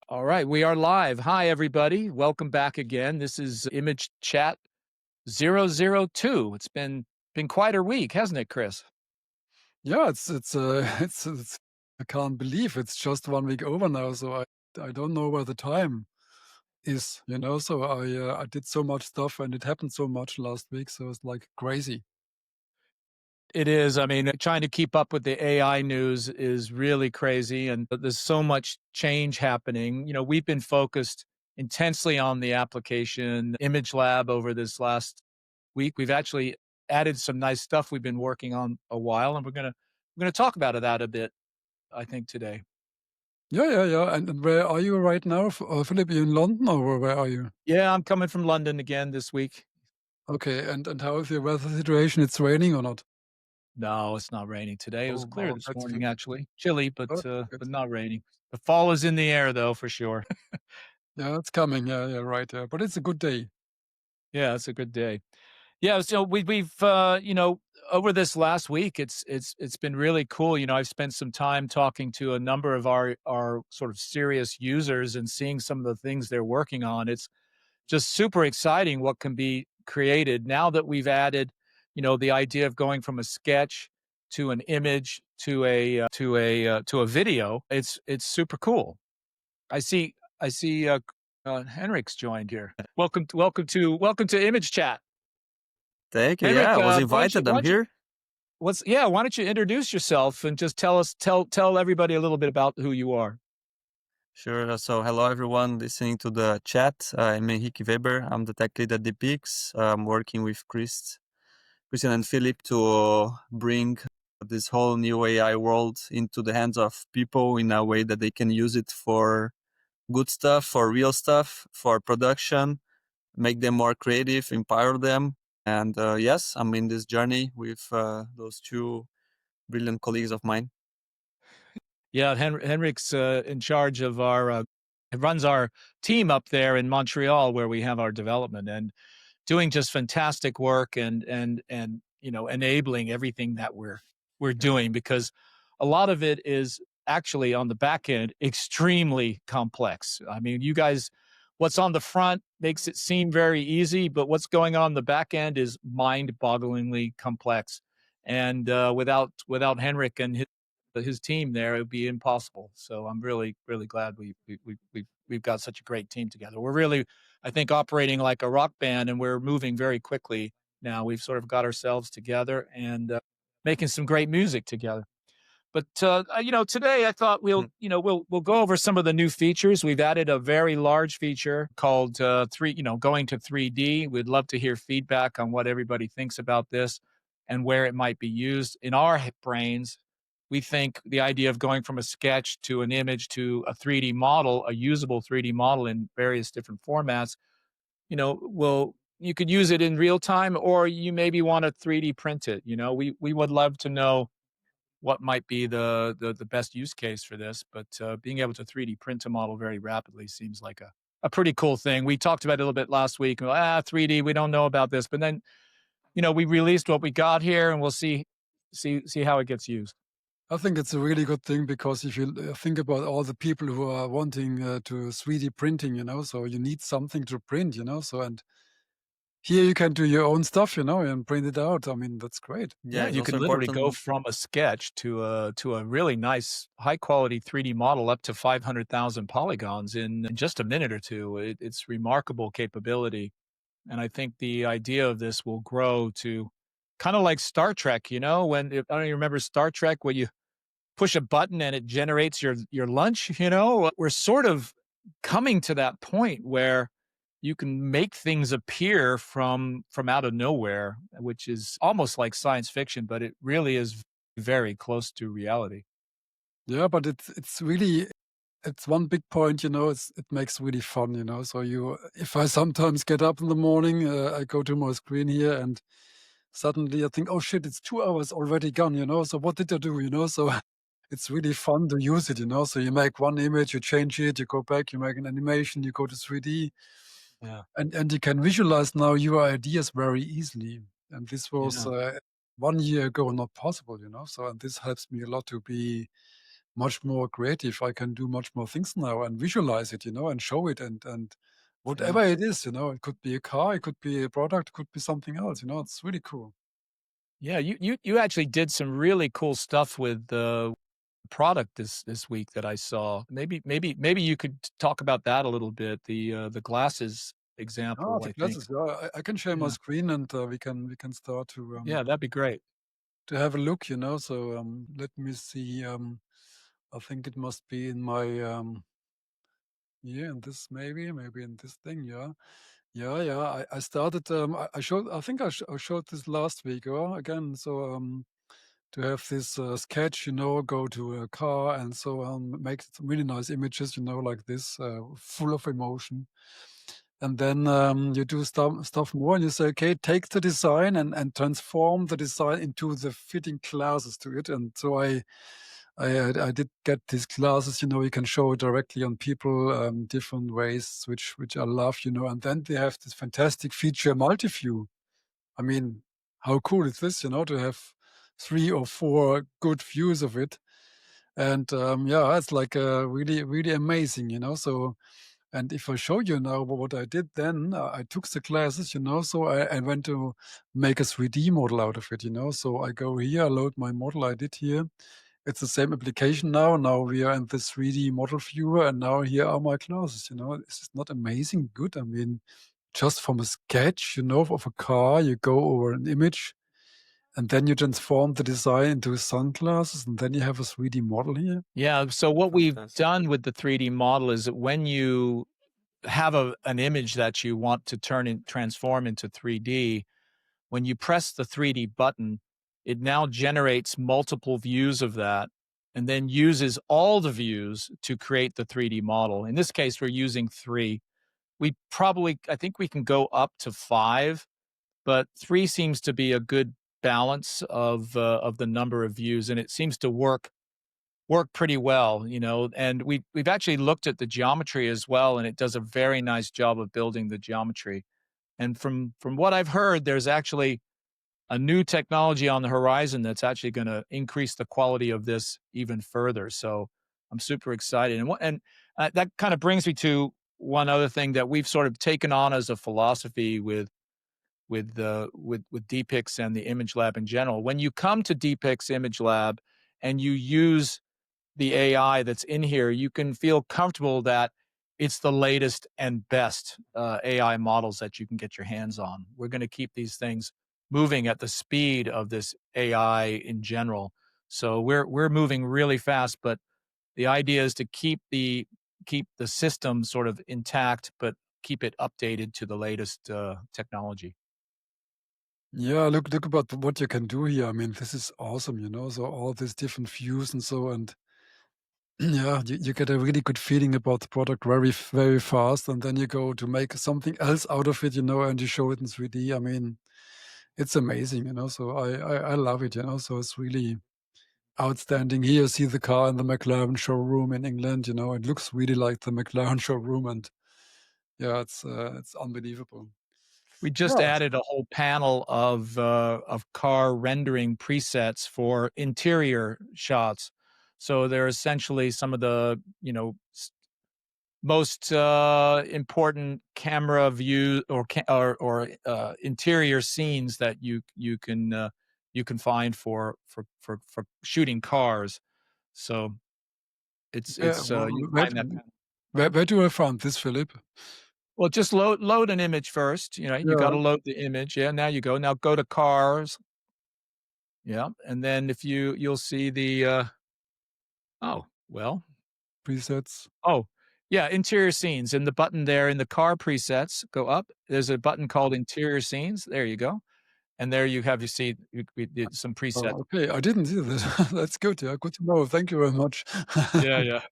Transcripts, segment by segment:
All right, we are live. Hi, everybody. Welcome back again. This is Image Chat 002. It's been quite a week, hasn't it, Chris? Yeah, it's I can't believe it's just 1 week over now, so I don't know where the time is. So I did so much stuff and it happened so much last week, so it's like crazy. It is. I mean, trying to keep up with the AI news is really crazy, and there's so much change happening. We've been focused intensely on the application Image Lab over this last week. We've actually added some nice stuff we've been working on a while, and we're gonna talk about that a bit, I think, today. Yeah. And where are you right now? Philip, you in London or where are you? Yeah, I'm coming from London again this week. Okay, and how is your weather situation? It's raining or not? No, it's not raining today. It was Oh, clear wow, this that's morning, good. actually. Chilly, Good, good. but not raining. The fall is in the air, though, for sure. Yeah, it's coming. Yeah, right. Yeah, but it's a good day. Yeah, it's a good day. Yeah, so we've over this last week, it's been really cool. I've spent some time talking to a number of our sort of serious users and seeing some of the things they're working on. It's just super exciting what can be created now that we've added, the idea of going from a sketch to an image to a video. It's super cool. I see Henrik's joined here. Welcome to Image Chat. Thank you. Yeah, Henrik, I was why don't you invited. why I'm don't you here. why don't you introduce yourself and just tell everybody a little bit about who you are. Sure. So, hello everyone listening to the chat. I'm Henrique Weber. I'm the tech lead at Deepix. I'm working with Christian and Philip to bring this whole new AI world into the hands of people in a way that they can use it for good stuff, for real stuff, for production, make them more creative, empower them. And yes, I'm in this journey with those two brilliant colleagues of mine. Yeah, Henrik's in charge of runs our team up there in Montreal where we have our development and doing just fantastic work and enabling everything that we're doing because a lot of it is actually on the back end extremely complex. I mean, you guys, what's on the front makes it seem very easy, but what's going on the back end is mind-bogglingly complex. And without Henrik and his team there, it would be impossible. So I'm really really glad we've got such a great team together. We're really, I think, operating like a rock band, and we're moving very quickly now. We've sort of got ourselves together and making some great music together. But today I thought Mm. we'll go over some of the new features. We've added a very large feature called going to 3D. We'd love to hear feedback on what everybody thinks about this and where it might be used in our brains. We think the idea of going from a sketch to an image to a 3D model, a usable 3D model in various different formats, will you could use it in real time, or you maybe want to 3D print it. We would love to know what might be the best use case for this, but being able to 3D print a model very rapidly seems like a pretty cool thing. We talked about it a little bit last week. 3D, we don't know about this, but then we released what we got here, and we'll see how it gets used. I think it's a really good thing because if you think about all the people who are wanting to 3D printing, so you need something to print, so and here you can do your own stuff, and print it out. I mean, that's great. Yeah, Yeah, it's you also could literally go important. from a sketch to a really nice high quality 3D model up to 500,000 polygons in just a minute or two. It's remarkable capability. And I think the idea of this will grow to kind of like Star Trek, when I don't even remember Star Trek, when you push a button and it generates your lunch. We're sort of coming to that point where you can make things appear from out of nowhere, which is almost like science fiction, but it really is very close to reality. Yeah, but it's really it's one big point, it makes really fun. So if I sometimes get up in the morning, I go to my screen here and suddenly I think, oh shit, it's 2 hours already gone. So what did I do? So it's really fun to use it. So you make one image, you change it, you go back, you make an animation, you go to 3D, Yeah. and you can visualize now your ideas very easily. And this was Yeah. 1 year ago not possible. So and this helps me a lot to be much more creative. I can do much more things now and visualize it, and show it and Yeah. whatever it is, it could be a car, it could be a product, it could be something else, it's really cool. Yeah, you actually did some really cool stuff with the product this week that I saw. Maybe you could talk about that a little bit, the glasses Ah, example, the I think. glasses, yeah, I can share my Yeah. screen and we can start Yeah, that'd be great. to have a look, so let me see. I think it must be in my yeah, in this maybe in this thing, yeah. Yeah, yeah. I started. I showed. I think I showed this last week. Again. So to have this sketch, go to a car, and so make some really nice images, like this, full of emotion. And then you do stuff more, and you say, okay, take the design and transform the design into the fitting classes to it. And so I did get these classes, you can show it directly on people, different ways, which I love, and then they have this fantastic feature multi-view. I mean, how cool is this, to have 3 or 4 good views of it? And, yeah, it's like, really, really amazing, so and if I show you now what I did then, I took the classes, so I went to make a 3D model out of it, so I go here, I load my model I did here. It's the same application now. Now we are in the 3D model viewer, and now here are my classes, This is not amazing good? I mean, just from a sketch, of a car, you go over an image, and then you transform the design into sunglasses, and then you have a 3D model here. Yeah, so what we've Fantastic. done with the 3D model is that when you have an image that you want to transform into 3D, when you press the 3D button, it now generates multiple views of that and then uses all the views to create the 3D model. In this case, we're using 3. I think we can go up to 5, but 3 seems to be a good balance of the number of views, and it seems to work pretty well, and we've actually looked at the geometry as well, and it does a very nice job of building the geometry. And from what I've heard, there's actually a new technology on the horizon that's actually gonna increase the quality of this even further, so I'm super excited, and that kinda brings me to one other thing that we've sort of taken on as a philosophy with Deepix and the Image Lab in general. When you come to Deepix Image Lab and you use the AI that's in here, you can feel comfortable that it's the latest and best AI models that you can get your hands on. We're going to keep these things moving at the speed of this AI in general. So we're moving really fast, but the idea is to keep the system sort of intact, but keep it updated to the latest technology. Yeah, look about what you can do here. I mean, this is awesome, so all these different views and so, and yeah, you get a really good feeling about the product very fast, and then you go to make something else out of it, and you show it in 3D. I mean, it's amazing, so I love it, so it's really outstanding. Here you see the car in the McLaren showroom in England, it looks really like the McLaren showroom, and yeah, it's unbelievable. We just Yeah. added a whole panel of car rendering presets for interior shots. So they're essentially some of the, most, important camera view or interior scenes that you can find for shooting cars. So Where you'll where find that. where do I find this, Philip? Well, just load an image first, you Yeah, gotta load the image, yeah, now you go. Now go to cars, yeah, and then if you'll see oh, well, presets. oh, yeah, interior scenes, and the button there in the car presets, go up, there's a button called interior scenes, there you go, and there you see we did some presets. Oh, okay, I didn't see that. That's good, yeah, good to know. Thank you very much. Yeah, yeah.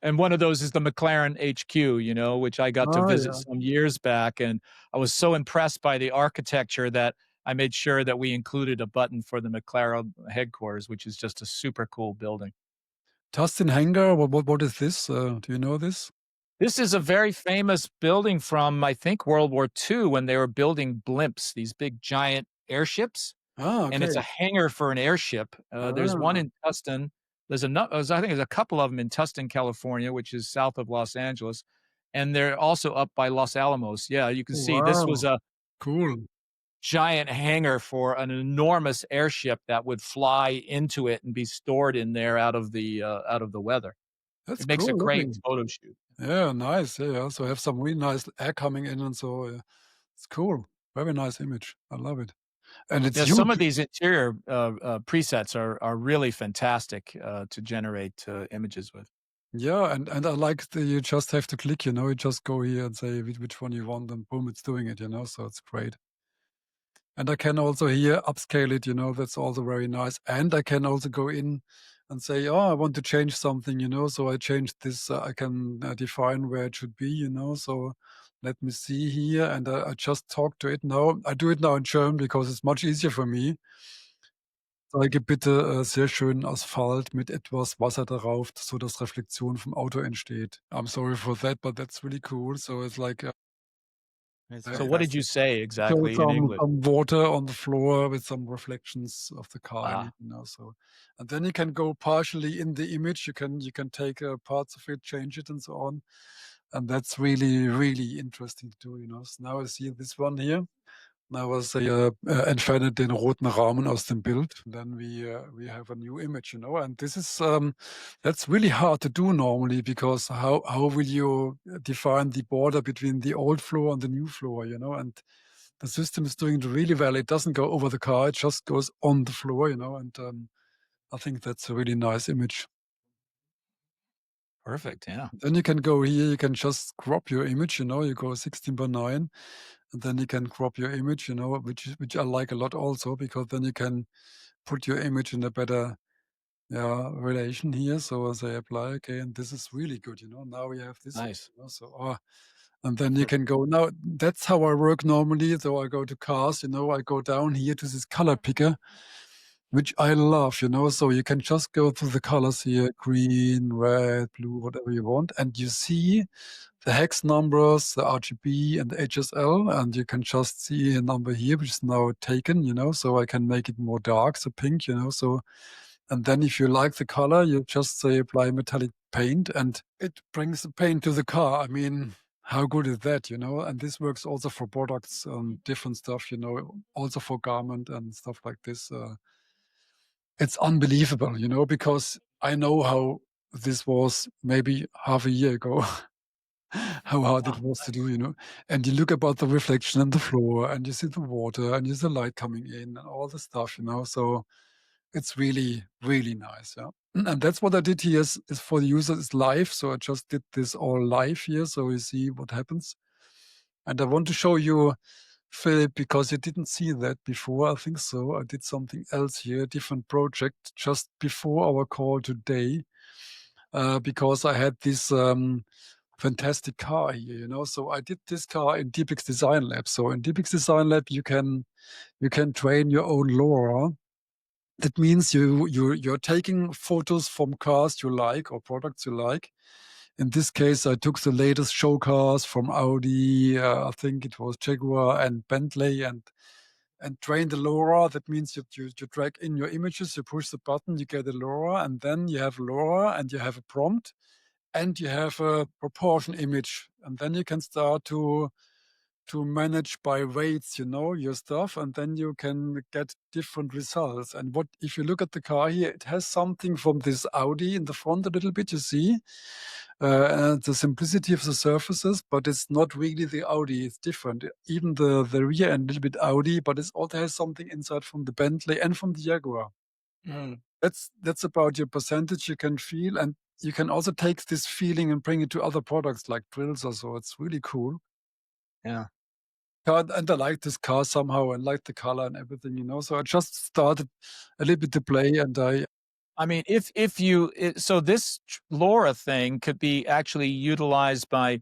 And one of those is the McLaren HQ, which I got to Ah, visit yeah. some years back, and I was so impressed by the architecture that I made sure that we included a button for the McLaren headquarters, which is just a super cool building. Tustin Hangar, what is this? Do you know this? This is a very famous building from, I think, World War II when they were building blimps, these big giant airships, Ah, and it's okay. a hangar for an airship. There's one Ah, in Tustin, I think there's a couple of them in Tustin, California, which is south of Los Angeles, and they're also up by Los Alamos. Yeah, you can see this was Wow, a cool. giant hangar for an enormous airship that would fly into it and be stored in there out of the weather. That's It makes a cool great looking. photo shoot. Yeah, nice. Yeah, yeah. So have some really nice air coming in and so it's cool. Very nice image. I love it. And it's Yeah, some of huge. these interior, presets are really fantastic, to generate, images with. Yeah, and I like the you just have to click, you just go here and say which one you want and boom, it's doing it, so it's great. And I can also here upscale it, that's also very nice. And I can also go in and say, oh, I want to change something, so I change this. I can define where it should be. So let me see here. And I just talk to it now. I do it now in German because it's much easier for me. Zeige bitte sehr schönen Asphalt mit etwas Wasser darauf, so dass Reflexion vom Auto entsteht. I'm sorry for that, but that's really cool. So it's like It's So what did you fantastic. say show exactly in some English? some water on the floor with some reflections of the car in Ah, it, so and then you can go partially in the image. You can take parts of it, change it, and so on. And that's really, really interesting to do. So now I see this one here. Now I say, entferne den roten Rahmen aus dem Bild. Then we have a new image. And this is that's really hard to do normally because how will you define the border between the old floor and the new floor? And the system is doing it really well. It doesn't go over the car; it just goes on the floor. And I think that's a really nice image. perfect, yeah. Then you can go here. You can just crop your image. You go 16:9. And then you can crop your image, which I like a lot also because then you can put your image in a better relation here. So as I apply, okay, and this is really good. Now we have this Nice. so and then you can go now. That's how I work normally. So I go to cars, I go down here to this color picker, which I love. So you can just go through the colors here, green, red, blue, whatever you want, and you see the hex numbers, the RGB and the HSL, and you can just see a number here, which is now taken, so I can make it more dark, so pink, so, and then if you like the color, you just say apply metallic paint and it brings the paint to the car. I mean, how good is that? And this works also for products, different stuff, also for garment and stuff like this. It's unbelievable, because I know how this was maybe half a year ago. How hard it Wow, was to nice. do. And you look about the reflection on the floor, and you see the water, and you see the light coming in, and all the stuff. So it's really, really nice. Yeah. And that's what I did here is for the user is live. So I just did this all live here, so you see what happens. And I want to show you, Philip, because you didn't see that before. I think so. I did something else here, a different project, just before our call today, because I had this. Fantastic car here. So I did this car in Deepix Design Lab. So in Deepix Design Lab, you can train your own LoRa. That means you're taking photos from cars you like or products you like. In this case, I took the latest show cars from Audi. I think it was Jaguar and Bentley, and train the LoRa. That means you drag in your images, you push the button, you get a LoRa, and then you have LoRa and you have a prompt and you have a proportion image, and then you can start to manage by weights, your stuff, and then you can get different results. And what if you look at the car here, it has something from this Audi in the front a little bit, you see, and the simplicity of the surfaces, but it's not really the Audi. It's different. Even the rear end a little bit Audi, but it also has something inside from the Bentley and from the Jaguar. Mm, That's about your percentage you can feel, and you can also take this feeling and bring it to other products like drills or so. It's really cool. yeah. And I like this car somehow and like the color and everything. So I just started a little bit to play, and I mean, if you so this LoRa thing could be actually utilized by,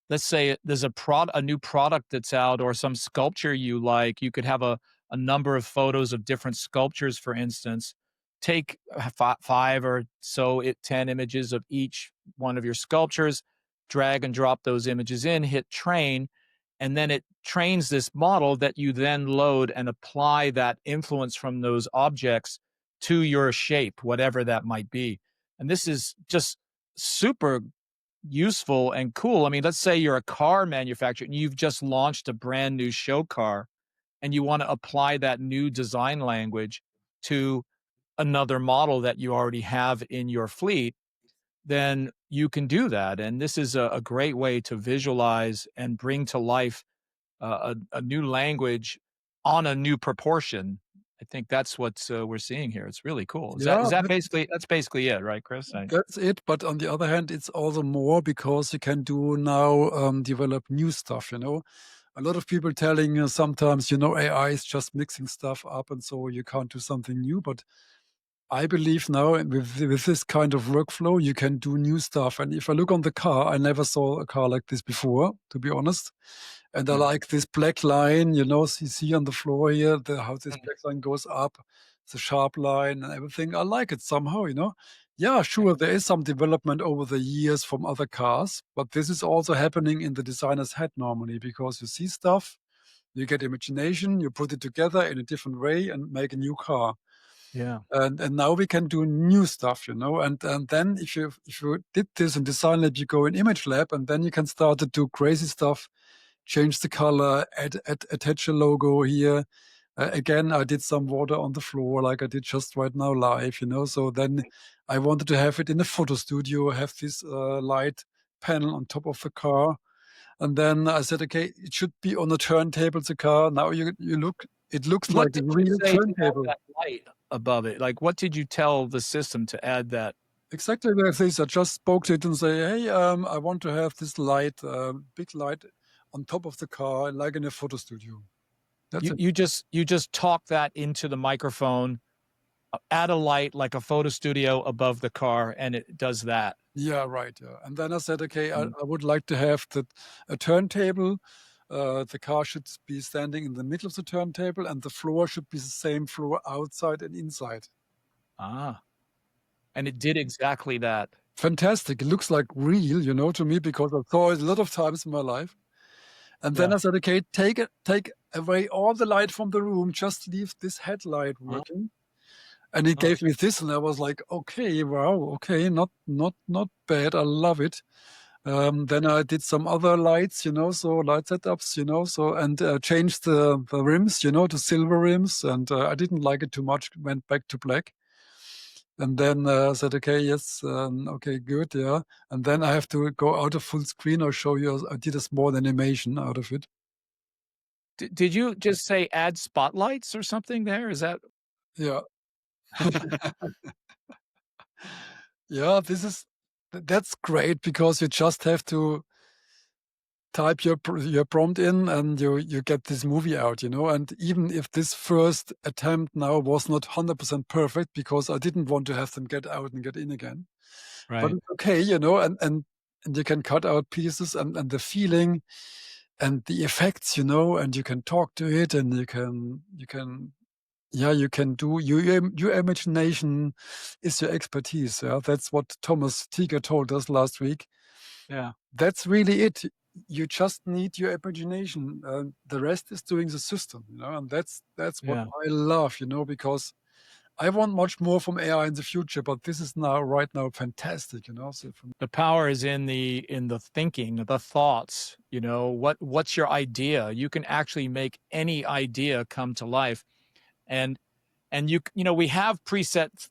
let's say there's a new product that's out or some sculpture you like. You could have a number of photos of different sculptures, for instance. Take five or so 10 images of each one of your sculptures, drag and drop those images in, hit train, and then it trains this model that you then load and apply that influence from those objects to your shape, whatever that might be. And this is just super useful and cool. I mean, let's say you're a car manufacturer and you've just launched a brand new show car and you want to apply that new design language to another model that you already have in your fleet, then you can do that. And this is a great way to visualize and bring to life a new language on a new proportion. I think that's what we're seeing here. It's really cool. Yeah, Is that basically that's basically it, right, Chris? that's it. But on the other hand, it's also more because you can do now develop new stuff. A lot of people telling sometimes, AI is just mixing stuff up, and so you can't do something new. But I believe now with this kind of workflow, you can do new stuff. And if I look on the car, I never saw a car like this before, to be honest. And I like this black line, you see on the floor here, how this black line goes up, the sharp line and everything. I like it somehow. Yeah, sure, there is some development over the years from other cars, but this is also happening in the designer's head normally because you see stuff, you get imagination, you put it together in a different way and make a new car. Yeah. And now we can do new stuff. And then if you did this in Design Lab, you go in Image Lab, and then you can start to do crazy stuff, change the color, attach a logo here. Again, I did some water on the floor, like I did just right now live. So then I wanted to have it in a photo studio, have this light panel on top of the car. And then I said, okay, it should be on a turntable, the car. Now it looks What like a did you real say to add turntable. that light above it? Like, what did you tell the system to add that? Exactly like this. I just spoke to it and say, hey, I want to have this light, big light on top of the car, like in a photo studio. That's it. You just talk that into the microphone, add a light like a photo studio above the car, and it does that. Yeah, right. Yeah. And then I said, okay, I would like to have a turntable. The car should be standing in the middle of the turntable, and the floor should be the same floor outside and inside. Ah, and it did exactly that. Fantastic. It looks like real, to me, because I saw it a lot of times in my life. And then Yeah. I said, okay, take away all the light from the room, just leave this headlight working. And he gave me this, and I was like, okay, wow, okay, not bad. I love it. Then I did some other lights, so light setups, so and changed the rims, to silver rims, and I didn't like it too much. Went back to black, and then said, okay, yes, okay, good, yeah. And then I have to go out of full screen. I'll show you. I did a small animation out of it. Did you just say add spotlights or something there? Is that Yeah. Yeah, that's great because you just have to type your prompt in and you get this movie out. And even if this first attempt now was not 100% perfect because I didn't want to have them get out and get in again, but right? it's okay, and you can cut out pieces and the feeling and the effects, and you can talk to it and you can you can do your imagination is your expertise. Yeah, that's what Thomas Tiger told us last week. Yeah. That's really it. You just need your imagination. The rest is doing the system, and that's what Yeah. I love, because I want much more from AI in the future, but this is right now fantastic, So The power is in the thinking, the thoughts, what's your idea? You can actually make any idea come to life. And we have presets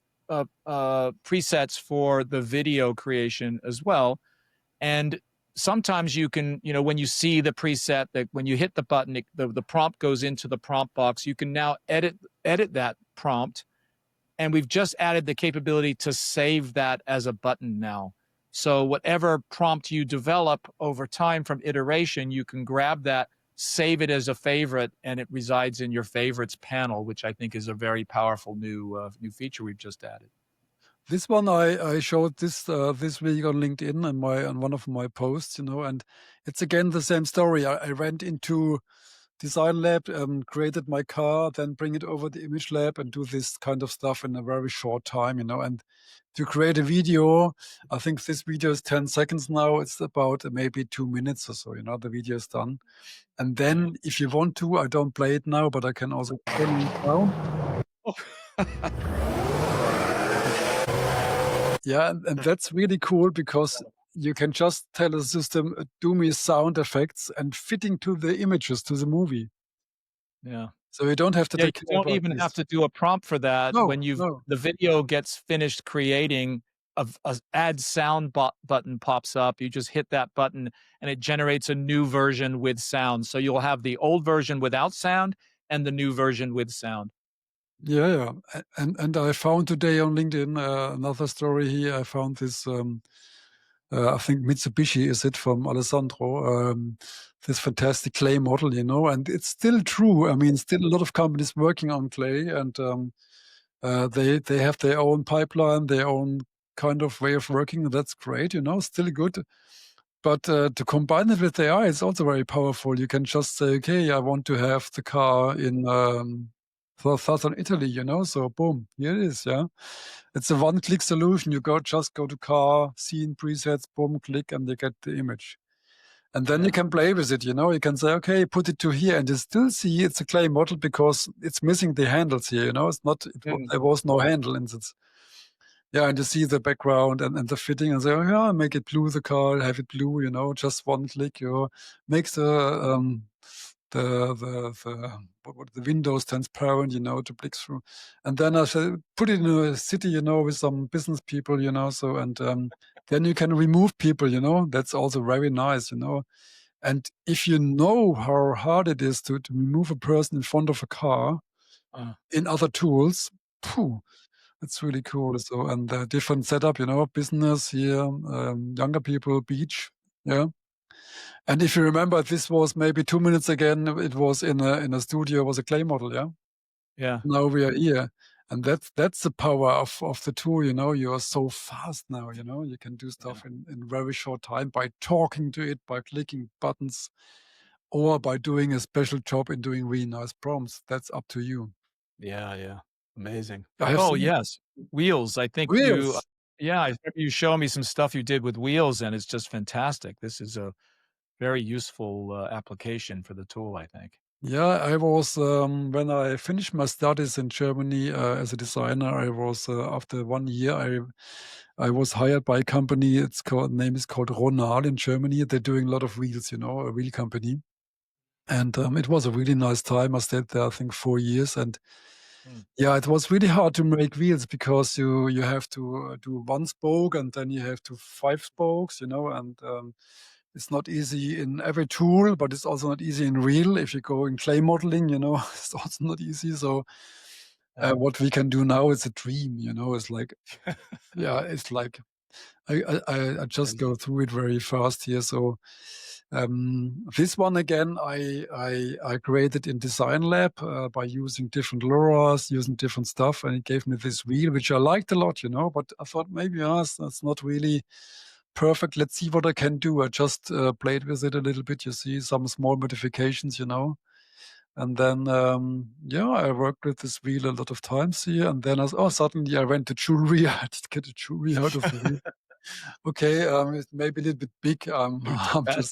for the video creation as well. And sometimes you can, when you see the preset, that when you hit the button, the prompt goes into the prompt box. You can now edit that prompt. And we've just added the capability to save that as a button now. So whatever prompt you develop over time from iteration, you can grab that, save it as a favorite, and it resides in your favorites panel, which I think is a very powerful new feature we've just added. this one I showed this week on LinkedIn and on one of my posts, and it's again the same story. I went into Design Lab, created my car, then bring it over the Image Lab and do this kind of stuff in a very short time, and to create a video, I think this video is 10 seconds now. It's about maybe 2 minutes or so, the video is done. And then if you want to, I don't play it now, but I can also turn it down. Yeah, and that's really cool because you can just tell the system, "Do me sound effects," and fitting to the images, to the movie. Yeah. So you don't have to Yeah, take you care don't about even have this. to do a prompt for that No, when no. the video gets finished creating, a add sound button pops up, you just hit that button and it generates a new version with sound. So you'll have the old version without sound and the new version with sound. Yeah, yeah. And I found today on LinkedIn, another story here. I found this, I think Mitsubishi is it, from Alessandro, this fantastic clay model, and it's still true. I mean, still a lot of companies working on clay, and they have their own pipeline, their own kind of way of working. That's great, still good. But to combine it with AI is also very powerful. You can just say, okay, I want to have the car in southern Italy, so boom, here it is. Yeah, it's a one-click solution. You just go to car, scene presets, boom, click, and you get the image. And then you Yeah, can play with it. You can say, okay, put it to here, and you still see it's a clay model because it's missing the handles here. It's not. yeah, There was no handle in it. Yeah, and you see the background and the fitting and say, "Oh, yeah, make it blue, the car, have it blue," just one click, make the windows transparent, to click through. And then I said, put it in a city, with some business people, so, and then you can remove people, that's also very nice, And if you know how hard it is to remove a person in front of a car uh, in other tools, phew, it's really cool. So, and different setup, business here, younger people, beach. Yeah. And if you remember, this was maybe 2 minutes again. It was in a studio, was a clay model. Yeah. yeah, Now we are here. And that's the power of the tool. You are so fast now. You can do yeah, stuff in very short time by talking to it, by clicking buttons, or by doing a special job in doing really nice prompts. That's up to you. yeah, yeah. Amazing. I have Oh, seen it. yes. Wheels. I think you Wheels. yeah, I remember you showing me some stuff you did with wheels, and it's just fantastic. This is a very useful, application for the tool, I think. Yeah, I was when I finished my studies in Germany as a designer. I was after 1 year. I was hired by a company. Name is called Ronal in Germany. They're doing a lot of wheels, a wheel company. And it was a really nice time. I stayed there, I think, 4 years. And Mm, yeah, it was really hard to make wheels because you have to do one spoke and then you have to 5 spokes, and it's not easy in every tool, but it's also not easy in real. If you go in clay modeling, it's also not easy. So yeah. what we can do now is a dream. It's like, yeah, it's like I just Amazing. go through it very fast here. So this one again, I created in Design Lab by using different LoRa's, using different stuff, and it gave me this wheel, which I liked a lot, But I thought maybe that's not really perfect. Let's see what I can do. I just played with it a little bit. You see some small modifications, And then, yeah, I worked with this wheel a lot of times here. And then suddenly I went to jewelry. I did get a jewelry out of the wheel. Okay, it's maybe a little bit big. I'm That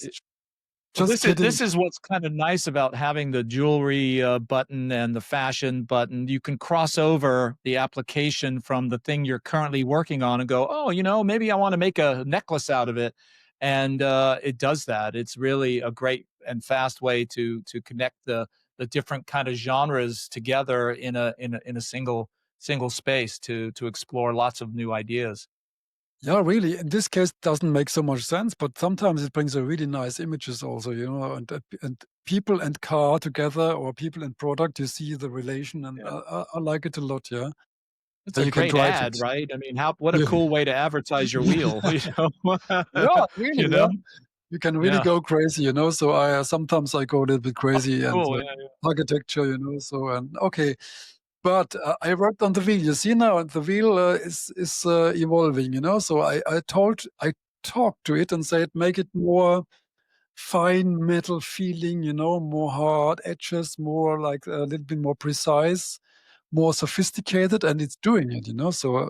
Well, just kidding. this is what's kinda nice about having the jewelry, button and the fashion button. You can cross over the application from the thing you're currently working on and go, "Oh, maybe I wanna make a necklace out of it." And, it does that. It's really a great and fast way to connect the different kinda genres together in a single space to explore lots of new ideas. Yeah, really. In this case, it doesn't make so much sense, but sometimes it brings a really nice images also, and people and car together, or people and product. You see the relation, and Yeah. I like it a lot. Yeah, It's so a you can great drive ad, it. right? I mean, how what a Yeah, cool way to advertise your wheel, you know? yeah, really. You Yeah, know? you can really Yeah. go crazy. So I sometimes I go a little bit Oh, crazy and cool, yeah, yeah. architecture. So and okay. But I worked on the wheel. You see now, the wheel is evolving. So I talked to it and said, make it more fine metal feeling. More hard edges, more like a little bit more precise, more sophisticated, and it's doing it. So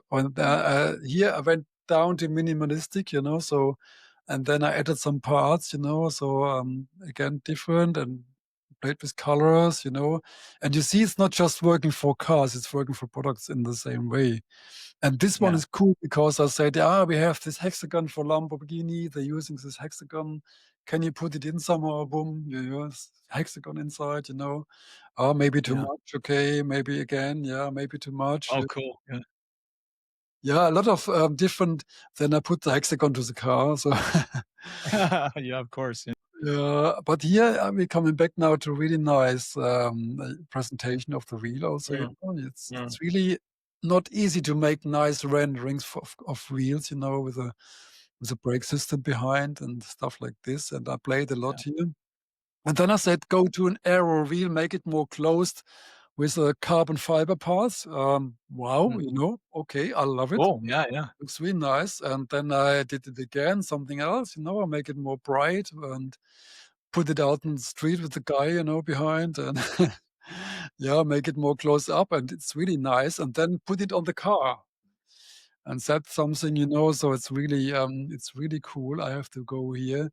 here I went down to minimalistic. So and then I added some parts. So again different and played with colors, and you see it's not just working for cars, it's working for products in the same way. And this one Yeah. is cool because I said, we have this hexagon for Lamborghini. They're using this hexagon. Can you put it in somehow? Boom, you use hexagon inside, maybe too Yeah. much. Okay, maybe again. Yeah, maybe too much. Oh, cool. Yeah. Yeah, a lot of different. Then I put the hexagon to the car. So Yeah, of course. Yeah. yeah, but here we're coming back now to really nice presentation of the wheel. Also, Mm, it's mm, it's really not easy to make nice renderings of wheels, with a brake system behind and stuff like this. And I played a yeah. lot here. And then I said, go to an aero wheel, make it more closed with a carbon fiber parts. Wow, Mm. okay, I love it. Cool. Yeah, yeah. Looks really nice. And then I did it again, something else, I make it more bright and put it out in the street with the guy, behind and yeah, make it more close up and it's really nice. And then put it on the car and set something, so it's really cool. I have to go here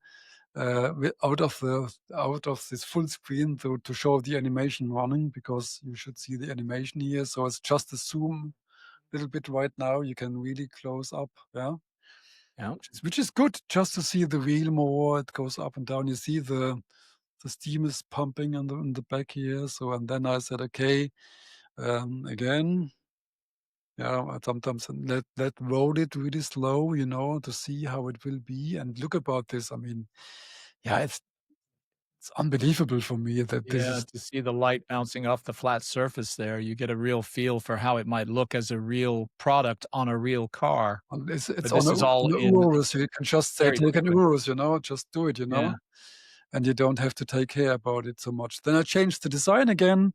out of this full screen to show the animation running because you should see the animation here. So it's just a zoom little bit right now. You can really close up, yeah, Yeah. which is good just to see the wheel more. It goes up and down. You see the steam is pumping in the back here. So and then I said, okay, again, yeah, sometimes let roll it really slow, to see how it will be. And look about this. I mean, yeah, it's unbelievable for me that this Yeah, is. to see the light bouncing off the flat surface there, you get a real feel for how it might look as a real product on a real car. And it's But on this a is all in Urus. You can just say, very "Take an quickly. Urus," just do it, Yeah, and you don't have to take care about it so much. Then I changed the design again,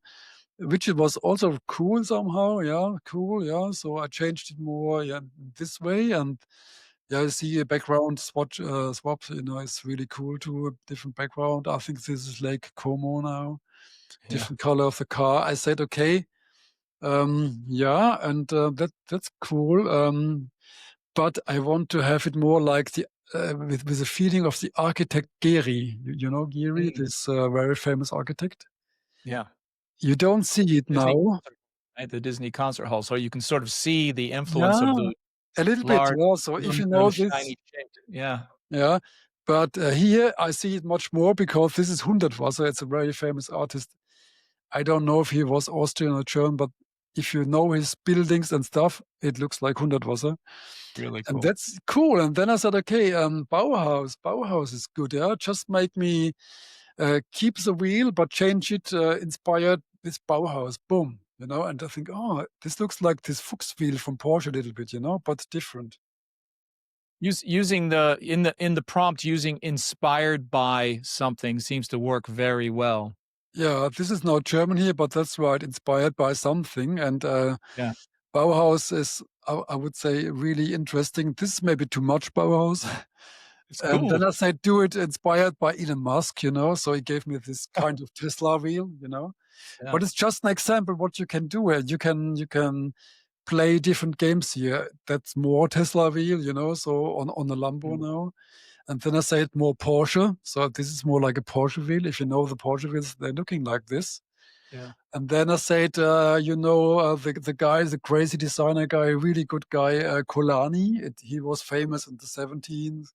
which it was also cool somehow. Yeah, cool. Yeah, so I changed it more, yeah, this way, and yeah, I see a background swap. It's really cool to a different background. I think this is Lake Como now, yeah. different color of the car. I said, okay, yeah, and that's cool. But I want to have it more like the with the feeling of the architect Gehry. You know Gehry, Mm, this very famous architect. yeah. You don't see it Disney now. concert, right? The Disney concert hall, so you can sort of see the influence of Yeah, the a little bit. large Yeah. So if you know aluminum this, shiny shaped yeah. yeah. But here I see it much more because this is Hundertwasser. It's a very famous artist. I don't know if he was Austrian or German, but if you know his buildings and stuff, it looks like Hundertwasser. Really And cool. that's cool. And then I said, okay, Bauhaus is good. Yeah, just make me keep the wheel, but change it, inspired with Bauhaus. Boom, And I think, oh, this looks like this Fuchs wheel from Porsche a little bit, but different. Using in the prompt, using "inspired by something" seems to work very well. Yeah, this is now German here, but that's right, inspired by something. And Yeah, Bauhaus is, I would say, really interesting. This is maybe too much Bauhaus. it's And then cool. I said, do it inspired by Elon Musk, so he gave me this kind of Tesla wheel. Yeah, But it's just an example what you can do. You can play different games here. That's more Tesla wheel, so on a Lambo mm, now. And then I said more Porsche. So this is more like a Porsche wheel. If you know the Porsche wheels, they're looking like this. yeah. And then I said, the guy, the crazy designer guy, really good guy, Colani. He was famous in the 17th,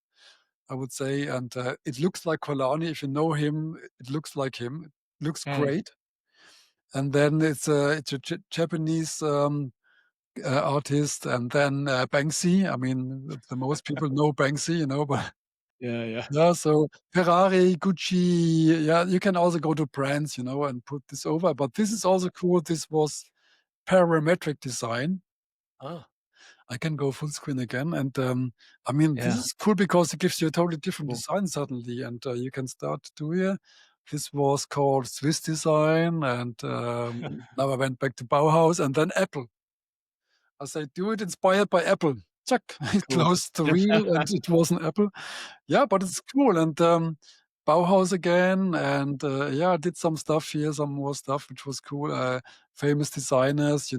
I would say. And it looks like Colani. If you know him, it looks like him. It looks Mm, great. And then it's a Japanese artist. And then Banksy. I mean, the most people know Banksy, but yeah, yeah. yeah, so Ferrari, Gucci, yeah, you can also go to brands, and put this over. But this is also cool. This was parametric design. Oh, I can go full screen again. And I mean, this yeah, is cool because it gives you a totally different cool. design suddenly. And you can start to do here. This was called Swiss design. And now I went back to Bauhaus and then Apple. I said, do it inspired by Apple. Check. I Cool. closed the wheel and it was an Apple. Yeah, but it's cool. And Bauhaus again. And yeah, I did some stuff here, some more stuff, which was cool. Famous designers, you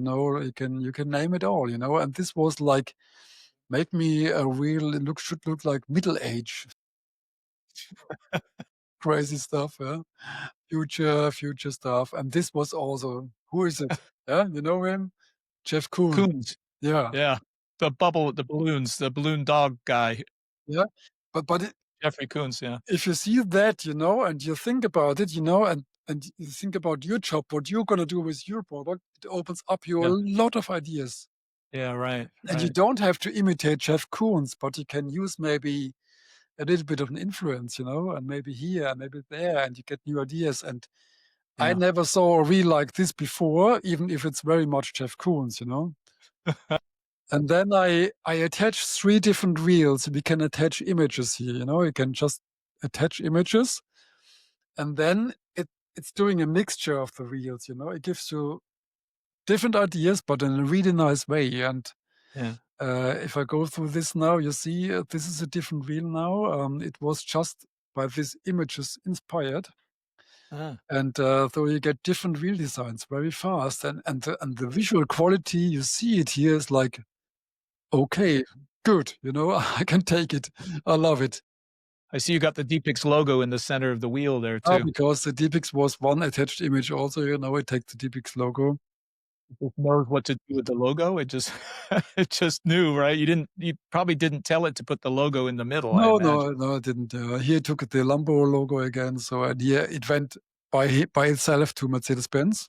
can name it all, And this was like, make me a real, should look like middle age. Crazy stuff, yeah. future stuff. And this was also, who is it? Yeah, you know him? Jeff Koons. Koons. Yeah, Yeah. The balloons, the balloon dog guy, yeah. But Jeffrey Koons, yeah. if you see that, and you think about it, and you think about your job, what you're gonna do with your product, it opens up you a Yeah. lot of ideas. Yeah, right, And you right. don't have to imitate Jeff Koons, but you can use maybe a little bit of an influence, and maybe here and maybe there, and you get new ideas. And I Yeah. never saw a reel like this before, even if it's very much Jeff Koons. And then I attach 3 different reels. We can attach images here, you can just attach images, and then it's doing a mixture of the reels. It gives you different ideas, but in a really nice way. And Yeah. if I go through this now, you see, this is a different reel now. It was just by these images inspired. Ah, And so you get different reel designs very fast. And the visual quality, you see it here, is like, okay, good, I can take it. I love it. I see you got the Deepix logo in the center of the wheel there too. Because the Deepix was one attached image also, it takes the Deepix logo. It knows what to do with the logo. It just it just knew, right? You probably didn't tell it to put the logo in the middle, I No, imagine. no, no, it didn't. Here it took the Lambo logo again. So and here it went by itself to Mercedes-Benz.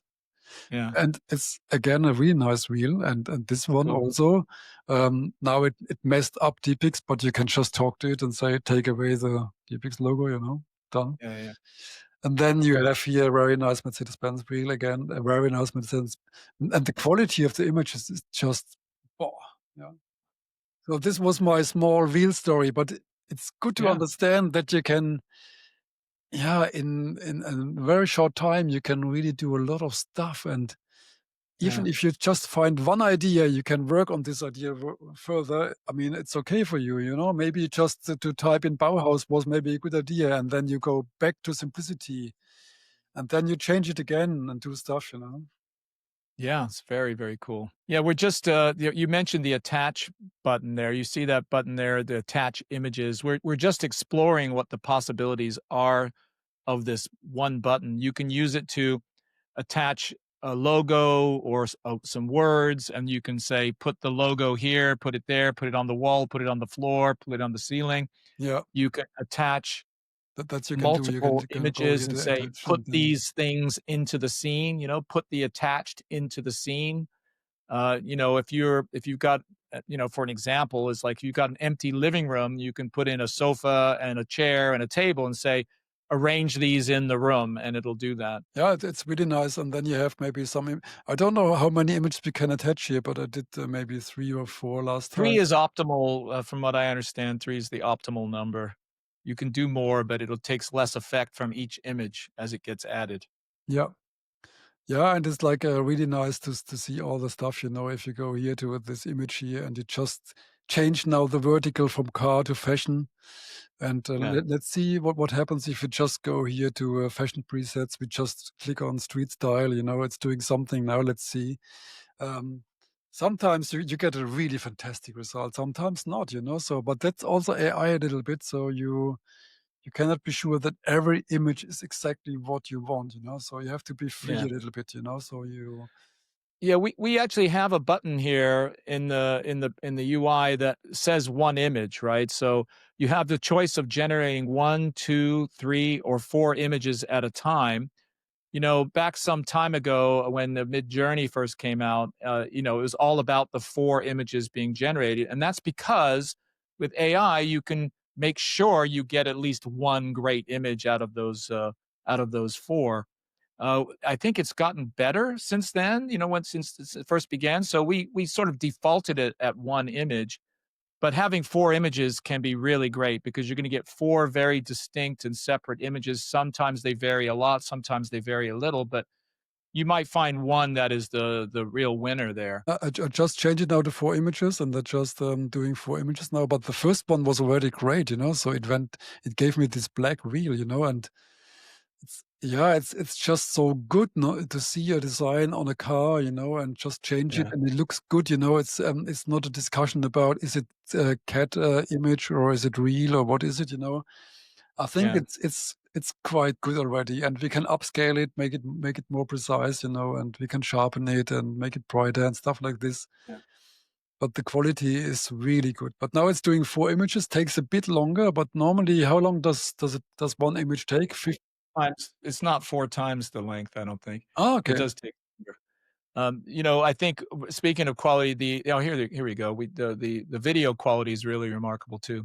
Yeah, And it's again a really nice wheel. And this one cool. also, now it messed up Deepix, but you can just talk to it and say, take away the Deepix logo, done. Yeah, yeah. And then you have here a very nice Mercedes-Benz wheel again, a very nice Mercedes. And the quality of the images is just, oh, yeah. So this was my small wheel story, but it's good to Yeah, understand that you can, yeah, in a very short time, you can really do a lot of stuff. And even yeah, if you just find one idea, you can work on this idea further. I mean, it's okay for you, maybe just to type in Bauhaus was maybe a good idea. And then you go back to simplicity, and then you change it again and do stuff. yeah, it's very, very cool. Yeah, we're just, you mentioned the attach button there. You see that button there, the attach images. We're just exploring what the possibilities are of this one button. You can use it to attach a logo or some words, and you can say, put the logo here, put it there, put it on the wall, put it on the floor, put it on the ceiling. Yeah, You can attach that's you can do. You multiple can go images here and to say, attach, put and then these things into the scene, put the attached into the scene. If you've got, for an example, is like you've got an empty living room, you can put in a sofa and a chair and a table and say, arrange these in the room, and it'll do that. yeah, it's really nice. And then you have maybe some. I don't know how many images we can attach here, but I did maybe 3 or 4 last 3 time. is optimal, from what I understand, 3 is the optimal number. You can do more, but it'll takes less effect from each image as it gets added. Yeah. Yeah, and it's like really nice to see all the stuff, if you go here to this image here and you just change now the vertical from car to fashion. And Yeah, let's see what happens if you just go here to fashion presets. We just click on street style, it's doing something now. Let's see. Um, Sometimes you get a really fantastic result, sometimes not, so, but that's also AI a little bit. So you cannot be sure that every image is exactly what you want, so you have to be free yeah. a little bit, so you Yeah, we actually have a button here in the UI that says one image, right? So you have the choice of generating 1, 2, 3, or 4 images at a time. Back some time ago when the Mid-Journey first came out, it was all about the 4 images being generated, and that's because with AI, you can make sure you get at least one great image out of those 4. I think it's gotten better since then, since it first began. So we sort of defaulted it at 1 image, but having 4 images can be really great because you're gonna get 4 very distinct and separate images. Sometimes they vary a lot, sometimes they vary a little, but you might find one that is the real winner there. I just changed it now to 4 images, and they're just doing 4 images now. But the first one was already great, so it gave me this black wheel, and it's just so good, no, to see a design on a car, and just change it, Yeah, and it looks good. It's not a discussion about is it a cat image or is it real or what is it. I think yeah, it's it's quite good already, and we can upscale it, make it more precise, and we can sharpen it and make it brighter and stuff like this. Yeah. But the quality is really good. But now it's doing 4 images, takes a bit longer, but normally how long does one image take? Times it's not 4 times the length, I don't think. It Okay. does take longer. I think speaking of quality, here we go. The video quality is really remarkable too.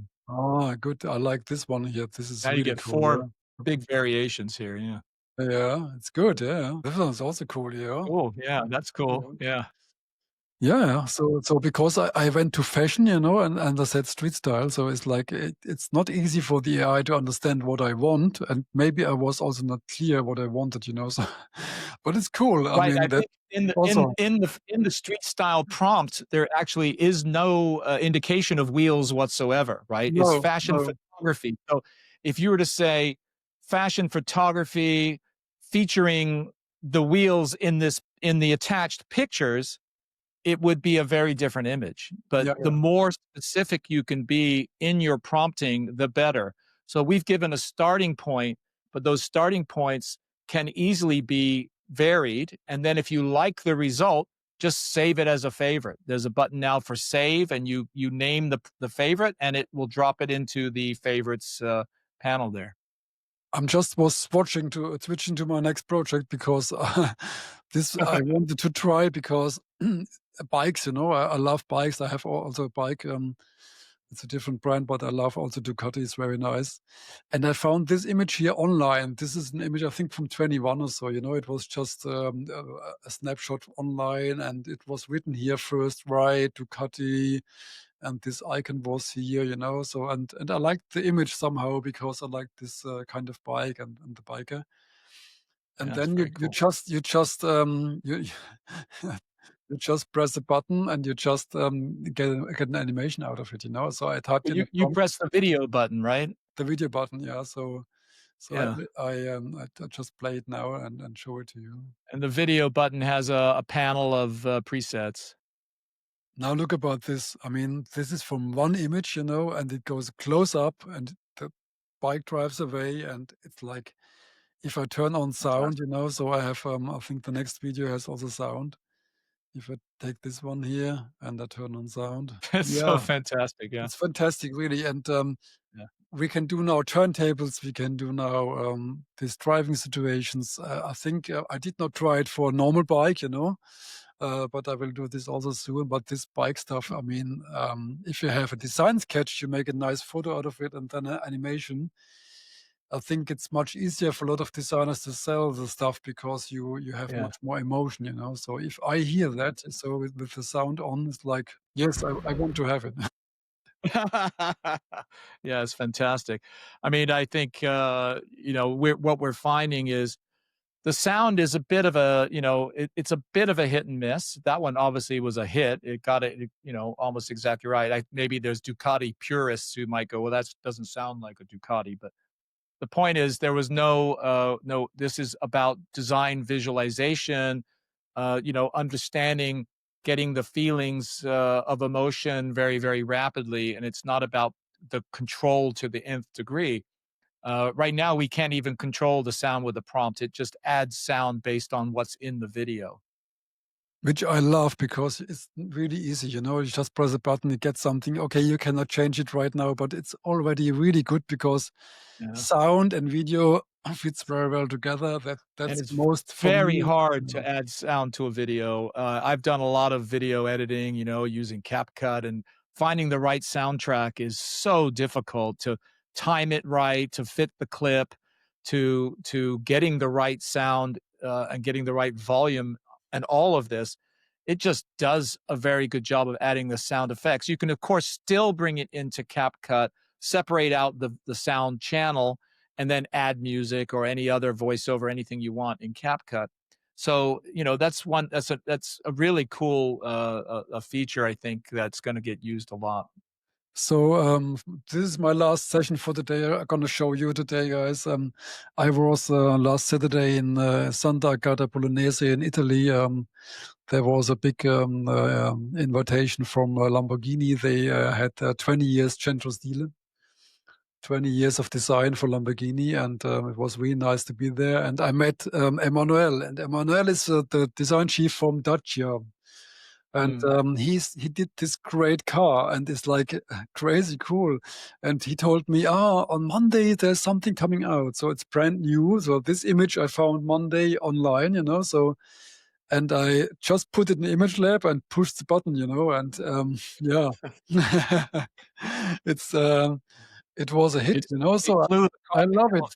Good. I like this one here. This is Now you really get cool, 4 yeah. big variations here, yeah. Yeah, it's good, yeah. This one's also cool, yeah. Cool, yeah, that's cool, Yeah. yeah. Yeah. So because I went to fashion, and I said street style, so it's like it's not easy for the AI to understand what I want, and maybe I was also not clear what I wanted, so but it's cool. I Right, I mean, that's think in the also in the street style prompt, there actually is no, indication of wheels whatsoever, right? It's no, fashion no. photography. So, if you were to say, "Fashion photography featuring the wheels in the attached pictures," it would be a very different image. But Yeah, the yeah. more specific you can be in your prompting, the better. So we've given a starting point, but those starting points can easily be varied. And then if you like the result, just save it as a favorite. There's a button now for save, and you name the favorite, and it will drop it into the favorites panel there. I'm just was switching to my next project because this I wanted to try because bikes, I love bikes. I have also a bike. It's a different brand, but I love also Ducati. It's very nice. And I found this image here online. This is an image I think from 21 or so. It was just a snapshot online, and it was written here first, right, Ducati, and this icon was here, so and I liked the image somehow because I like this kind of bike and the biker. And Yeah, it's then very cool. you just press a button and you just get an animation out of it, so I typed in a You prompt, press the video button, right? the video button, yeah. So Yeah. I just play it now and show it to you. And the video button has a panel of presets. Now look about this. I mean, this is from one image, and it goes close up and the bike drives away, and it's like if I turn on sound, Fantastic. so I have I think the next video has also sound. If I take this one here and I turn on sound. It's so Yeah, fantastic, yeah. it's fantastic really. And Yeah. we can do now turntables, we can do now these driving situations. I think I did not try it for a normal bike, but I will do this also soon. But this bike stuff, I mean, if you have a design sketch, you make a nice photo out of it and then an animation. I think it's much easier for a lot of designers to sell the stuff because you have Yeah. much more emotion, So if I hear that, so with the sound on, it's like, yes, I want to have it. Yeah, it's fantastic. I mean, I think, what we're finding is the sound is a bit of a, it's a bit of a hit and miss. That one obviously was a hit. It got it, almost exactly right. Maybe there's Ducati purists who might go, well, that doesn't sound like a Ducati, but the point is there was no, this is about design visualization, understanding, getting the feelings of emotion very, very rapidly. And it's not about the control to the nth degree. Right now, we can't even control the sound with the prompt. It just adds sound based on what's in the video. Which I love because it's really easy, You just press a button, you get something. Okay, you cannot change it right now, but it's already really good because Yeah. sound and video fits very well together. And That's it's most for very me. hard to add sound to a video. I've done a lot of video editing, using CapCut, and finding the right soundtrack is so difficult to time it right, to fit the clip, to getting the right sound and getting the right volume, and all of this. It just does a very good job of adding the sound effects. You can, of course, still bring it into CapCut, separate out the sound channel, and then add music or any other voiceover, anything you want in CapCut. So, that's a really cool a feature, I think, that's going to get used a lot. So this is my last session for today. I'm gonna show you today, guys. I was last Saturday in Santa Agata Bolognese in Italy. There was a big invitation from Lamborghini. They had 20 years Centro Stile, 20 years of design for Lamborghini, and it was really nice to be there. And I met Emmanuel, and Emmanuel is the design chief from Dacia. And Mm. he did this great car, and it's like crazy cool. And he told me, on Monday there's something coming out, so it's brand new. So this image I found Monday online, you know. So, and I just put it in Image Lab and pushed the button, you know. And yeah, it's it was a hit, It you know. it So flew the car I love it.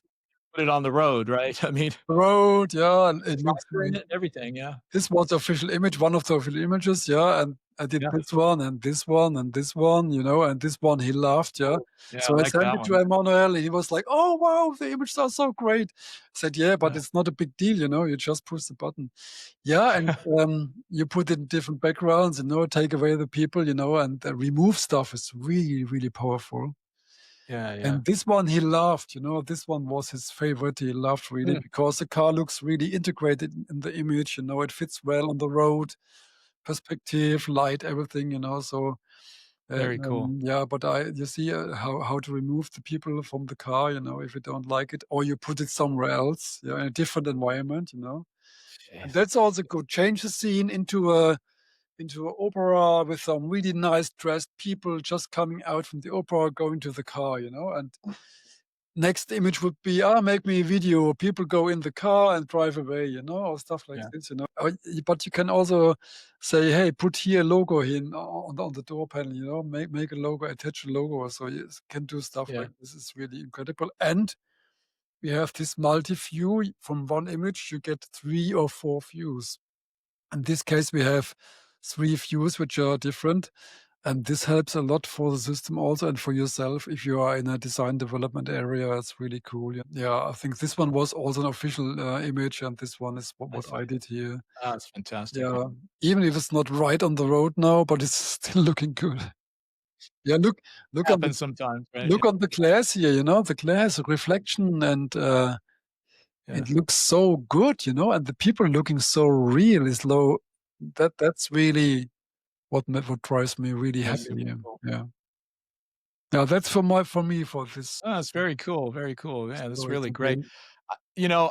put it on the road, right? I mean, Road, yeah, and it looks driver in it, everything, yeah. this was the official image, one of the official images, yeah, and I did Yeah. this one and this one and this one, you know, and this one he loved, yeah. Cool. Yeah, So I I like sent that it to one. Emmanuel, and he was like, "Oh, wow, the images are so great." I said, "Yeah, but Yeah. it's not a big deal, you know, you just push the button." Yeah, and you put it in different backgrounds, you know, take away the people, you know, and remove stuff is really, really powerful. Yeah, yeah. And this one he loved, you know, this one was his favorite. He loved really Mm. because the car looks really integrated in the image, you know, it fits well on the road, perspective, light, everything, you know. So, Very cool. yeah, but you see how to remove the people from the car, you know, if you don't like it, or you put it somewhere else, yeah, in a different environment, you know. And Yes. that's also good. Change the scene into an opera with some really nice dressed people just coming out from the opera, going to the car, you know. And next image would be, make me a video. People go in the car and drive away, you know, or stuff like Yeah. this, you know. But you can also say, hey, put here a logo in on the door panel, you know, make a logo, attach a logo. So you can do stuff Yeah. like this. Is really incredible. And we have this multi-view. From one image, you get 3 or 4 views. In this case, we have 3 views which are different. And this helps a lot for the system also and for yourself if you are in a design development area. It's really cool. Yeah, I think this one was also an official image, and this one is I what see. I did here. That's fantastic. Yeah, even if it's not right on the road now, but it's still looking good. Yeah, look on the Happens sometimes, right? look on the glass here. You know, the glass reflection, and Yeah. it looks so good. You know, and the people looking so real is low. That's really what drives me really That's happy. super Yeah. cool. Yeah. Yeah, that's for me for this Oh, that's very cool, very cool. Yeah, that's story really to great. bring. You know,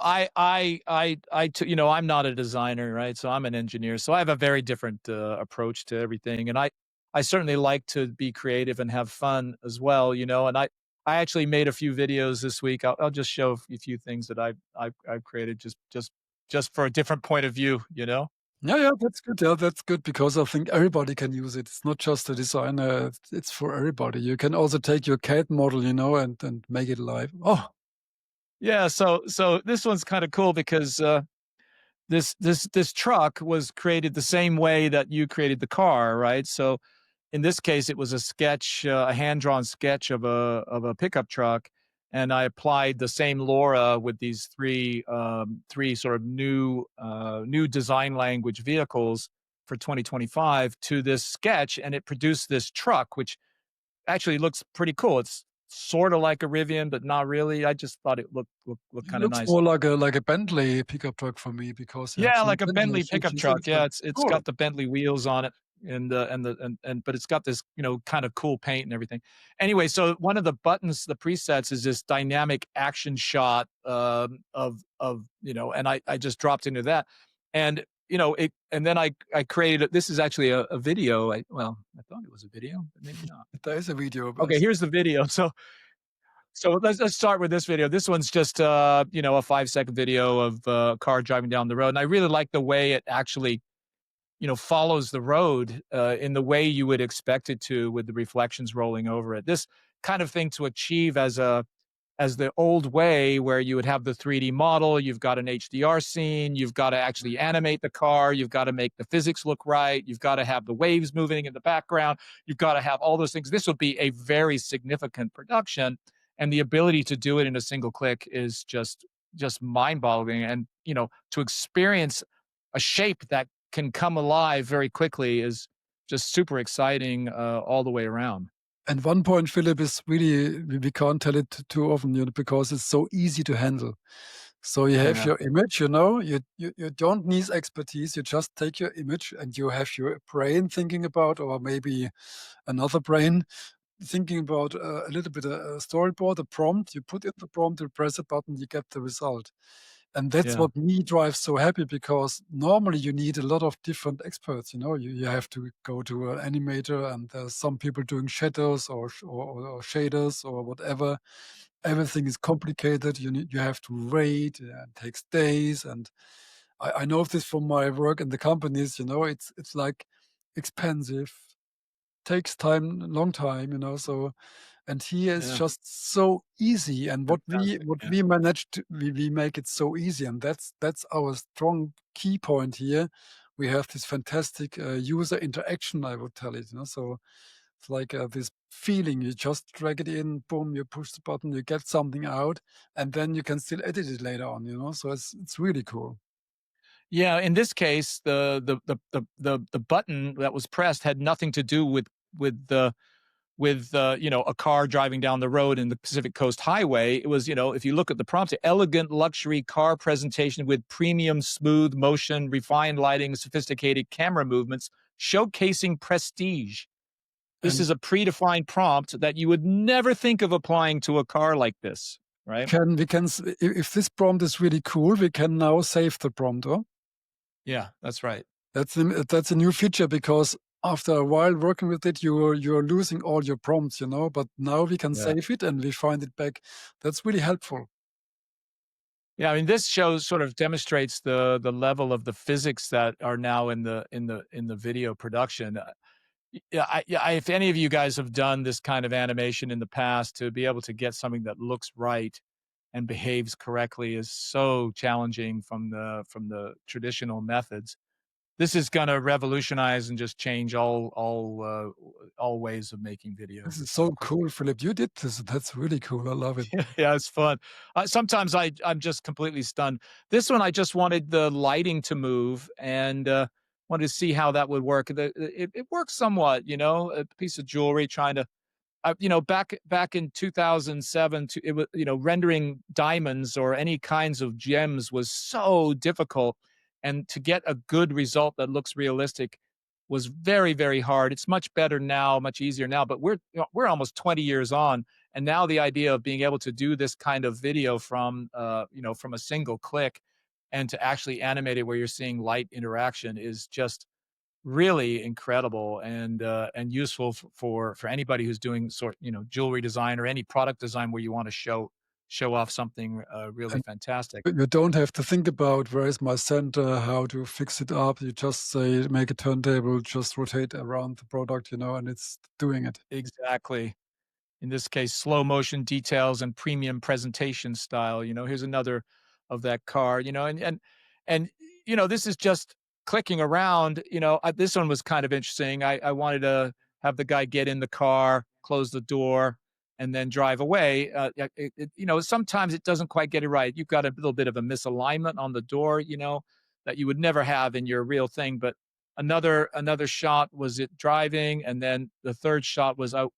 you know, I'm not a designer, right? So I'm an engineer. So I have a very different approach to everything, and I certainly like to be creative and have fun as well. You know, and I actually made a few videos this week. I'll just show a few things that I've created just for a different point of view. You know. Yeah, yeah, that's good. Yeah, that's good because I think everybody can use it. It's not just a designer, it's for everybody. You can also take your CAD model, you know, and make it live. Oh, Yeah. So this one's kind of cool because this truck was created the same way that you created the car, right? So in this case, it was a sketch, a hand-drawn sketch of a pickup truck, and I applied the same LoRa with these three sort of new design language vehicles for 2025 to this sketch, and it produced this truck, which actually looks pretty cool. It's sort of like a Rivian, but not really. I just thought it looked it kind of looks nice. more like a Bentley pickup truck for me because you have Yeah, some like a Bentley Bentley pickup features in truck. it. But Yeah, it's cool. got the Bentley wheels on it and but it's got this, you know, kind of cool paint and everything. Anyway, so one of the buttons, the presets is this dynamic action shot of, you know, and I just dropped into that. And you know, and then I created this is actually a video. Well, I thought it was a video, but maybe not. There is a video, but Okay, here's the video. So let's start with this video. This one's just you know, a 5-second video of a car driving down the road. And I really like the way it actually, you know, follows the road in the way you would expect it to with the reflections rolling over it. This kind of thing to achieve as the old way where you would have the 3D model, you've got an HDR scene, you've got to actually animate the car, you've got to make the physics look right, you've got to have the waves moving in the background, you've got to have all those things. This would be a very significant production, and the ability to do it in a single click is just mind-boggling. And you know, to experience a shape that can come alive very quickly is just super exciting all the way around. and one point, Philip, is really we can't tell it too often, you know, because it's so easy to handle. So you have Yeah, your image, you know, you don't need expertise. You just take your image and you have your brain thinking about, or maybe another brain thinking about a little bit a storyboard, a prompt. You put in the prompt, you press a button, you get the result. And that's Yeah. what me drives so happy, because normally you need a lot of different experts. You have to go to an animator, and there's some people doing shadows or shaders or whatever. Everything is complicated. You have to wait. It takes days, and I know this from my work in the companies. It's like expensive, takes time, long time. So, and here it's Yeah. just so easy. And what we Fantastic. what Yeah. we managed to, we make it so easy, and that's our strong key point here. We have this fantastic user interaction, I would tell it. So it's like this feeling. You just drag it in, boom, you push the button, you get something out, and then you can still edit it later on. So it's really cool. Yeah, in this case, the button that was pressed had nothing to do with the a car driving down the road in the Pacific Coast Highway. It was, if you look at the prompt, elegant luxury car presentation with premium smooth motion, refined lighting, sophisticated camera movements, showcasing prestige. This And is a predefined prompt that you would never think of applying to a car like this, right? if this prompt is really cool, we can now save the prompt. Oh? Yeah, that's right. That's a new feature, because after a while working with it, you're losing all your prompts. But now we can Yeah. save it and we find it back. That's really helpful. Yeah, I mean, this shows sort of demonstrates the level of the physics that are now in the video production. If any of you guys have done this kind of animation in the past, to be able to get something that looks right and behaves correctly is so challenging from the traditional methods. This is going to revolutionize and just change all ways of making This videos. is It's so incredible. cool, Philip. You did this. That's really cool. I love it. Yeah, it's fun. Sometimes I'm just completely stunned. This one, I just wanted the lighting to move and wanted to see how that would work. It works somewhat, a piece of jewelry trying to back in 2007, it was, rendering diamonds or any kinds of gems was so difficult, and to get a good result that looks realistic was very, very hard. It's much better now, much easier now, but we're almost 20 years on, and now the idea of being able to do this kind of video from a single click and to actually animate it where you're seeing light interaction is just really incredible and useful for anybody who's doing jewelry design or any product design where you want to show off something really And fantastic. you don't have to think about where is my center, how to fix it up. You just say, make a turntable, just rotate around the product, and it's doing it. Exactly. In this case, slow motion details and premium presentation style. Here's another of that car. And this is just clicking around. This one was kind of interesting. I wanted to have the guy get in the car, close the door, and then drive away. Sometimes it doesn't quite get it right. You've got a little bit of a misalignment on the door, that you would never have in your real thing. But another shot was it driving, and then the third shot was out.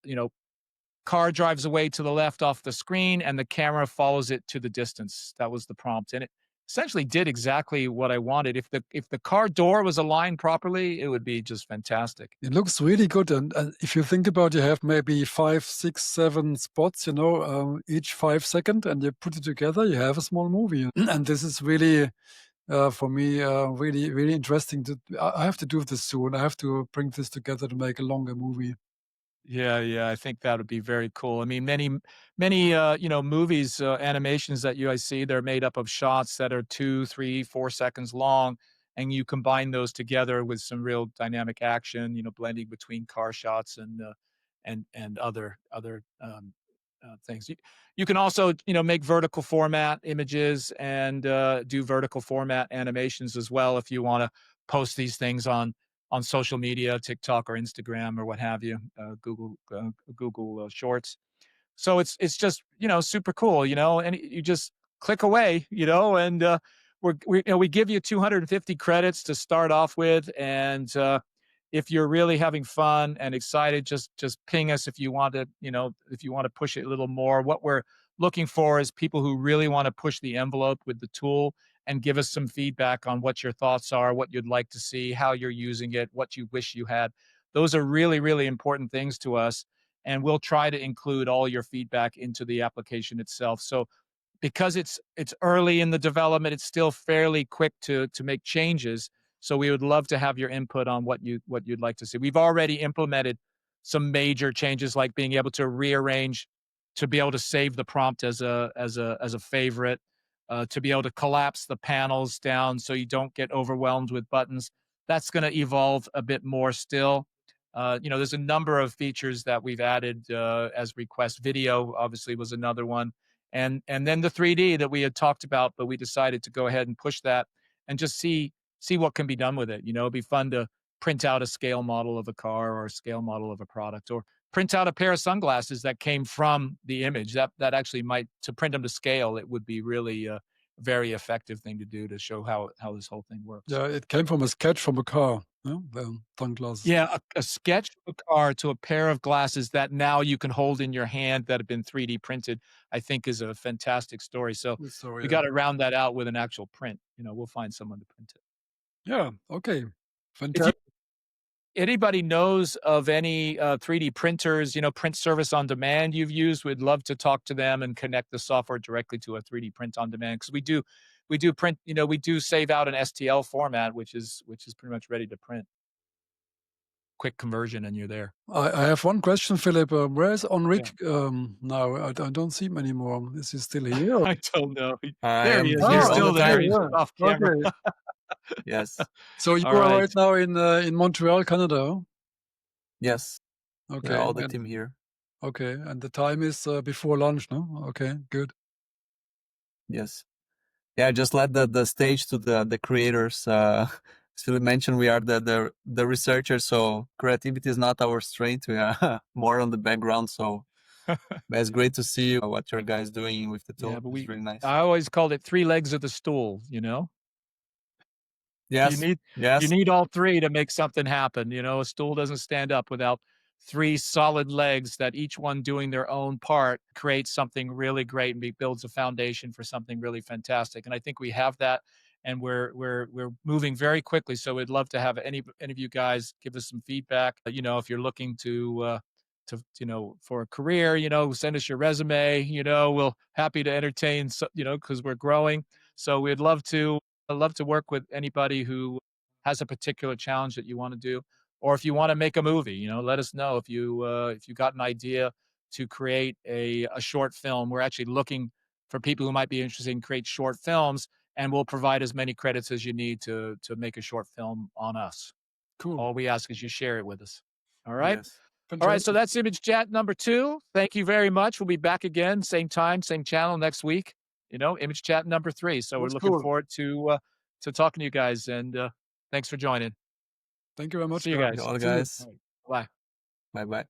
Car drives away to the left off the screen and the camera follows it to the distance. That was the prompt. And it essentially did exactly what I wanted. If the car door was aligned properly, it would be just fantastic. It looks really good. And if you think about, you have maybe 5, 6, 7 spots, each 5 seconds, and you put it together, you have a small movie. And this is really, for me, really, really interesting. I have to do this soon. I have to bring this together to make a longer movie. Yeah, yeah, I think that would be very cool. I mean, many, movies, animations that you guys see, they're made up of shots that are 2, 3, 4 seconds long, and you combine those together with some real dynamic action, blending between car shots and other things. You can also, make vertical format images and do vertical format animations as well if you want to post these things on social media, TikTok or Instagram or what have you, Google Shorts. So it's just super cool, and you just click away, and we give you 250 credits to start off with, and if you're really having fun and excited, just ping us if you want to, if you want to push it a little more. What we're looking for is people who really want to push the envelope with the tool and give us some feedback on what your thoughts are, what you'd like to see, how you're using it, what you wish you had. Those are really, really important things to us. and we'll try to include all your feedback into the application itself. So because it's early in the development, it's still fairly quick to make changes. So we would love to have your input on what you'd like to see. We've already implemented some major changes, like being able to rearrange, to be able to save the prompt as a favorite, to be able to collapse the panels down so you don't get overwhelmed with buttons. That's going to evolve a bit more still. There's a number of features that we've added as request. Video obviously was another one, and then the 3D that we had talked about, but we decided to go ahead and push that and just see what can be done with it. It'd be fun to print out a scale model of a car or a scale model of a product, or print out a pair of sunglasses that came from the image. That actually might, to print them to scale, it would be really a very effective thing to do to show how this whole thing works. Yeah, it came from a sketch from a car, the sunglasses. Yeah, a sketch of a car to a pair of glasses that now you can hold in your hand that have been 3D printed, I think is a fantastic story. So we got to round that out with an actual print. We'll find someone to print it. Yeah, okay. If Fantastic. anybody knows of any 3D printers, print service on demand you've used, we'd love to talk to them and connect the software directly to a 3D print on demand, because we do print, we do save out an STL format, which is pretty much ready to print. Quick conversion and you're there. I have one question, Philip. Where is Henrique now? I don't see him anymore. Is he still here? I don't know. I There am he is. here He's all still the there. time. He's off camera. Okay. Yes. So you All are right. right now in Montreal, Canada? Yes. Okay. Yeah, all the and, team here. okay. And the time is before lunch, no? Okay, good. Yes. Yeah, just let the stage to the creators. As Philip mentioned, we are the researchers, so creativity is not our strength. We are more on the background. So but it's great to see what your guys doing with the tool. Yeah, but it's really nice. I always called it 3 legs of the stool, Yes. You need all 3 to make something happen. A stool doesn't stand up without 3 solid legs that each one doing their own part creates something really great and builds a foundation for something really fantastic. And I think we have that, and we're moving very quickly. So we'd love to have any of you guys give us some feedback. If you're looking to for a career, send us your resume. We'll happy to entertain. Because we're growing. So we'd love to. I'd love to work with anybody who has a particular challenge that you want to do, or if you want to make a movie, let us know. If you got an idea to create a short film, we're actually looking for people who might be interested in create short films, and we'll provide as many credits as you need to make a short film on us. Cool. All we ask is you share it with us. All right. Yes. All right. So that's Image Chat number 2. Thank you very much. We'll be back again, same time, same channel next week. Image Chat number 3. So we're looking forward to talking to you guys, and thanks for joining. Thank you very much. See you guys. All guys. Bye. Bye bye.